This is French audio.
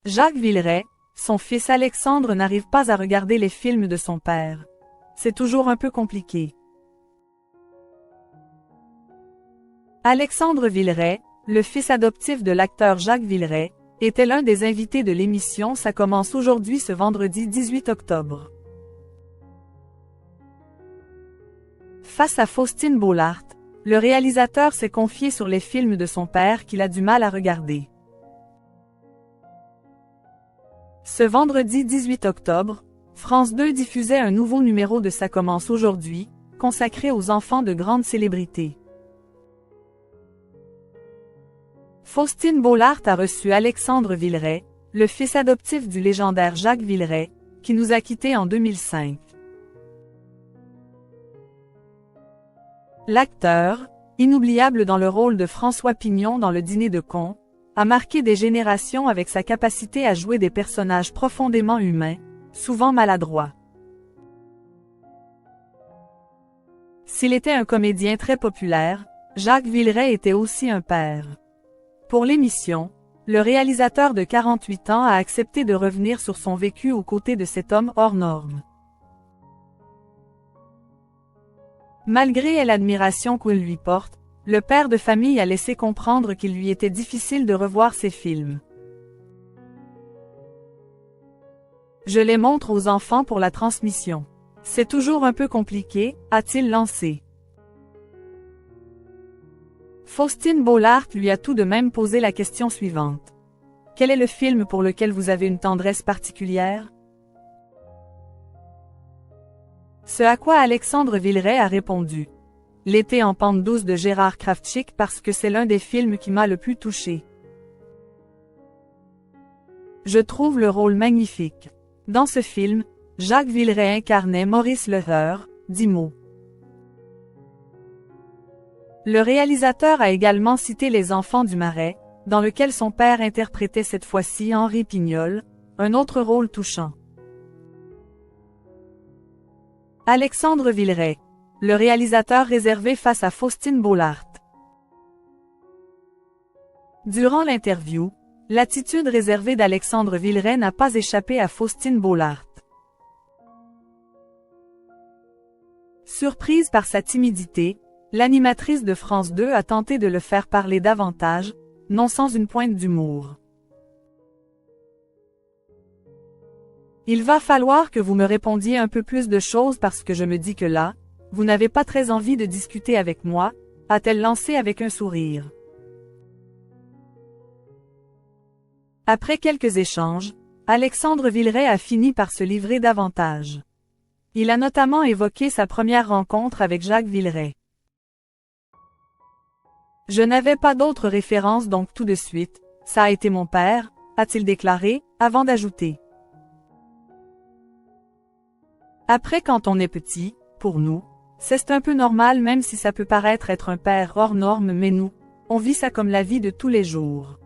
Jacques Villeray, son fils Alexandre n'arrive pas à regarder les films de son père. C'est toujours un peu compliqué. Alexandre Villeray, le fils adoptif de l'acteur Jacques Villeray, était l'un des invités de l'émission Ça commence aujourd'hui ce vendredi 18 octobre. Face à Faustine Bollaert, le réalisateur s'est confié sur les films de son père qu'il a du mal à regarder. Ce vendredi 18 octobre, France 2 diffusait un nouveau numéro de Ça commence aujourd'hui, consacré aux enfants de grandes célébrités. Faustine Bollaert a reçu Alexandre Villeray, le fils adoptif du légendaire Jacques Villeray, qui nous a quittés en 2005. L'acteur, inoubliable dans le rôle de François Pignon dans Le Dîner de cons, a marqué des générations avec sa capacité à jouer des personnages profondément humains, souvent maladroits. S'il était un comédien très populaire, Jacques Villeray était aussi un père. Pour l'émission, le réalisateur de 48 ans a accepté de revenir sur son vécu aux côtés de cet homme hors norme. Malgré l'admiration qu'il lui porte, le père de famille a laissé comprendre qu'il lui était difficile de revoir ses films. Je les montre aux enfants pour la transmission. C'est toujours un peu compliqué, a-t-il lancé. Faustine Bollaert lui a tout de même posé la question suivante. Quel est le film pour lequel vous avez une tendresse particulière? Ce à quoi Alexandre Villeray a répondu. L'été en pente douce de Gérard Krawczyk parce que c'est l'un des films qui m'a le plus touché. Je trouve le rôle magnifique. Dans ce film, Jacques Villeray incarnait Maurice Leheur, 10 mots. Le réalisateur a également cité Les Enfants du Marais, dans lequel son père interprétait cette fois-ci Henri Pignol, un autre rôle touchant. Alexandre Villeray, le réalisateur réservé face à Faustine Bollaert. Durant l'interview, l'attitude réservée d'Alexandre Villeray n'a pas échappé à Faustine Bollaert. Surprise par sa timidité, l'animatrice de France 2 a tenté de le faire parler davantage, non sans une pointe d'humour. Il va falloir que vous me répondiez un peu plus de choses parce que je me dis que là, vous n'avez pas très envie de discuter avec moi, a-t-elle lancé avec un sourire. Après quelques échanges, Alexandre Villeray a fini par se livrer davantage. Il a notamment évoqué sa première rencontre avec Jacques Villeray. Je n'avais pas d'autres références donc tout de suite, ça a été mon père, a-t-il déclaré, avant d'ajouter. Après quand on est petit, pour nous, c'est un peu normal même si ça peut paraître être un père hors norme mais nous, on vit ça comme la vie de tous les jours.